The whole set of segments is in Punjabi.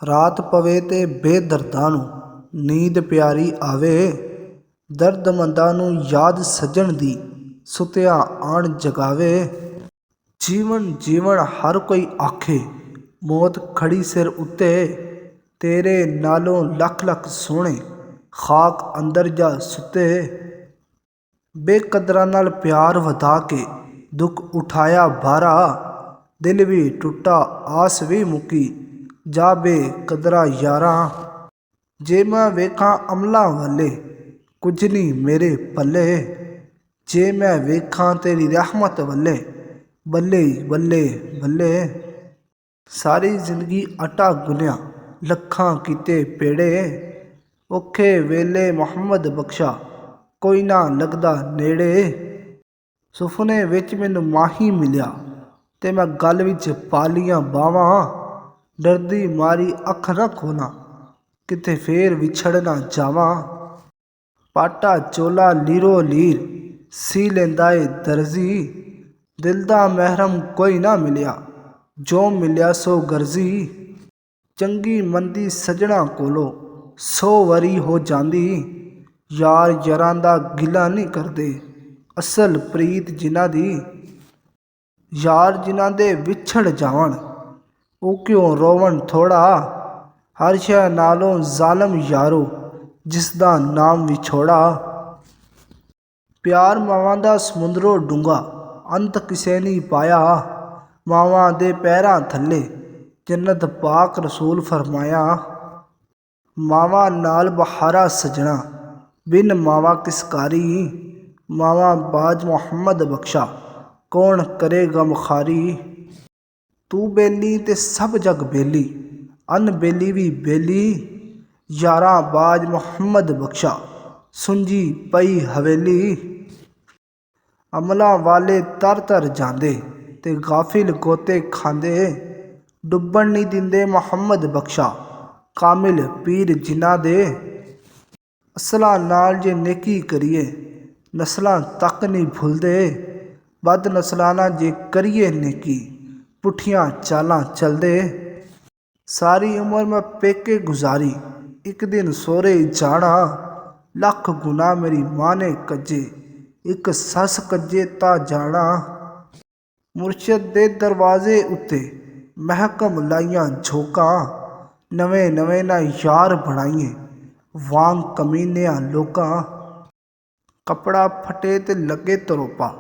ਰਾਤ ਪਵੇ ਤੇ ਬੇਦਰਦਾਂ ਨੂੰ ਨੀਂਦ ਪਿਆਰੀ ਆਵੇ। ਦਰਦਮੰਦਾਂ ਨੂੰ ਯਾਦ ਸੱਜਣ ਦੀ ਸੁਤਿਆਂ ਆਣ ਜਗਾਵੇ। ਜੀਵਨ ਜੀਵਨ ਹਰ ਕੋਈ ਆਖੇ, ਮੌਤ ਖੜੀ ਸਿਰ ਉੱਤੇ। ਤੇਰੇ ਨਾਲੋਂ ਲੱਖ ਲੱਖ ਸੋਹਣੇ ਖਾਕ ਅੰਦਰ ਜਾ ਸੁੱਤੇ। ਬੇਕਦਰਾਂ ਨਾਲ ਪਿਆਰ ਵਧਾ ਕੇ ਦੁੱਖ ਉਠਾਇਆ ਭਾਰਾ। ਦਿਲ ਵੀ ਟੁੱਟਾ ਆਸ ਵੀ ਮੁੱਕੀ, ਜਾ ਬੇਕਦਰਾਂ ਯਾਰਾਂ। ਜੇ ਮੈਂ ਵੇਖਾਂ ਅਮਲਾਂ ਵੱਲੇ, ਕੁਝ ਨਹੀਂ ਮੇਰੇ ਪੱਲੇ। ਜੇ ਮੈਂ ਵੇਖਾਂ ਤੇਰੀ ਰਹਿਮਤ ਵੱਲੇ, ਬੱਲੇ ਬੱਲੇ ਬੱਲੇ। ਸਾਰੀ ਜ਼ਿੰਦਗੀ ਆਟਾ ਗੁੰਨਿਆ, ਲੱਖਾਂ ਕੀਤੇ ਪੇੜੇ। ਔਖੇ ਵੇਲੇ ਮੁਹੰਮਦ ਬਖਸ਼ਾ, ਕੋਈ ਨਾ ਲੱਗਦਾ ਨੇੜੇ। ਸੁਫਨੇ ਵਿੱਚ ਮੈਨੂੰ ਮਾਹੀ ਮਿਲਿਆ, ਤੇ ਮੈਂ ਗਲ ਵਿੱਚ ਪਾ ਲੀਆਂ ਬਾਹਾਂ। ਡਰਦੀ ਮਾਰੀ ਅੱਖ ਨਾ ਖੋਲਾਂ, ਕਿਤੇ ਫੇਰ ਵਿਛੜ ਨਾ ਜਾਵਾਂ। ਪਾਟਾ ਚੋਲਾ ਲੀਰੋ ਲੀਰ ਸੀ ਲੈਂਦਾ ਏ ਦਰਜ਼ੀ। ਦਿਲ ਦਾ ਮਹਿਰਮ ਕੋਈ ਨਾ ਮਿਲਿਆ, ਜੋ ਮਿਲਿਆ ਸੋ ਗਰਜ਼ੀ। ਚੰਗੀ ਮੰਦੀ ਸੱਜਣਾ ਕੋਲੋਂ 100 ਵਾਰੀ ਹੋ ਜਾਂਦੀ। ਯਾਰ ਯਾਰਾਂ ਦਾ ਗਿਲਾ ਨਹੀਂ ਕਰਦੇ, ਅਸਲ ਪ੍ਰੀਤ ਜਿਨ੍ਹਾਂ ਦੀ। ਯਾਰ ਜਿਨ੍ਹਾਂ ਦੇ ਵਿਛੜ ਜਾਵਣ, ਉਹ ਕਿਉਂ ਰੋਵਣ ਥੋੜ੍ਹਾ। ਹਰ ਸ਼ੈ ਨਾਲੋਂ ਜ਼ਾਲਮ ਯਾਰੋ, ਜਿਸ ਦਾ ਨਾਮ ਵਿਛੋੜਾ। ਪਿਆਰ ਮਾਵਾਂ ਦਾ ਸਮੁੰਦਰੋਂ ਡੂੰਘਾ, ਅੰਤ ਕਿਸੇ ਨਹੀਂ ਪਾਇਆ। ਮਾਵਾਂ ਦੇ ਪੈਰਾਂ ਥੱਲੇ ਜੰਨਤ ਪਾਕ ਰਸੂਲ ਫਰਮਾਇਆ। ਮਾਵਾਂ ਨਾਲ ਬਹਾਰਾ ਸਜਣਾ, ਬਿਨ ਮਾਵਾਂ ਕਿਸ ਕਾਰੀ। ਮਾਵਾਂ ਬਾਜ ਮੁਹੰਮਦ ਬਖਸ਼ਾ, ਕੌਣ ਕਰੇ ਗਮਖਾਰੀ। ਤੂੰ ਬੇਲੀ ਤੇ ਸਭ ਜਗ ਬੇਲੀ, ਅਨਬੇਲੀ ਵੀ ਬੇਲੀ। ਯਾਰਾਂ ਬਾਜ ਮੁਹੰਮਦ ਬਖਸ਼ਾ, ਸੁੰਜੀ ਪਈ ਹਵੇਲੀ। ਅਮਲਾਂ ਵਾਲੇ ਤਰ ਤਰ ਜਾਂਦੇ, ਤੇ ਗਾਫਿਲ ਗੋਤੇ ਖਾਂਦੇ। ਡੁੱਬਣ ਨਹੀਂ ਦਿੰਦੇ ਮੁਹੰਮਦ ਬਖਸ਼ਾ, ਕਾਮਿਲ ਪੀਰ ਜਿਨ੍ਹਾਂ ਦੇ। ਅਸਲਾਂ ਨਾਲ ਜੇ ਨੇਕੀ ਕਰੀਏ, ਨਸਲਾਂ ਤੱਕ ਨਹੀਂ ਭੁੱਲਦੇ। ਬਦ ਨਸਲਾਂ ਨਾਲ ਜੇ ਕਰੀਏ ਨੇਕੀ, ਪੁੱਠੀਆਂ ਚਾਲਾਂ ਚਲਦੇ। ਸਾਰੀ ਉਮਰ ਮੈਂ ਪੇਕੇ ਗੁਜ਼ਾਰੀ, ਇੱਕ ਦਿਨ ਸਹੁਰੇ ਜਾਣਾ। ਲੱਖ ਗੁਨਾਹ ਮੇਰੀ ਮਾਂ ਨੇ ਕੱਜੇ, ਇੱਕ ਸੱਸ ਕੱਜੇ ਤਾਂ ਜਾਣਾ। ਮੁਰਸ਼ਦ ਦੇ ਦਰਵਾਜ਼ੇ ਉੱਤੇ ਮਹਿਕਮ ਲਾਈਆਂ ਝੋਕਾਂ। ਨਵੇਂ ਨਵੇਂ ਨਾ ਯਾਰ ਬਣਾਈਏ, ਵਾਂਗ ਕਮੀਨਿਆਂ ਲੋਕਾਂ। ਕੱਪੜਾ ਫਟੇ ਤੇ ਲੱਗੇ ਤਰੋਪਾ,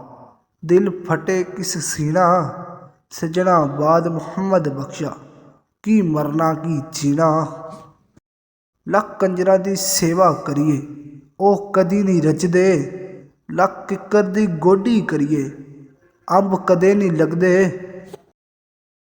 ਦਿਲ ਫਟੇ ਕਿਸ ਸੀਨਾ। ਸੱਜਣਾ ਬਾਦ ਮੁਹੰਮਦ ਬਖਸ਼ਾ, ਕੀ ਮਰਨਾ ਕੀ ਜੀਣਾ। ਲੱਖ ਕੰਜਰਾਂ ਦੀ ਸੇਵਾ ਕਰੀਏ, ਉਹ ਕਦੀ ਨਹੀਂ ਰਜਦੇ। ਲੱਖ ਕਿੱਕਰ ਦੀ ਗੋਡੀ ਕਰੀਏ, ਅੰਬ ਕਦੇ ਨਹੀਂ ਲੱਗਦੇ।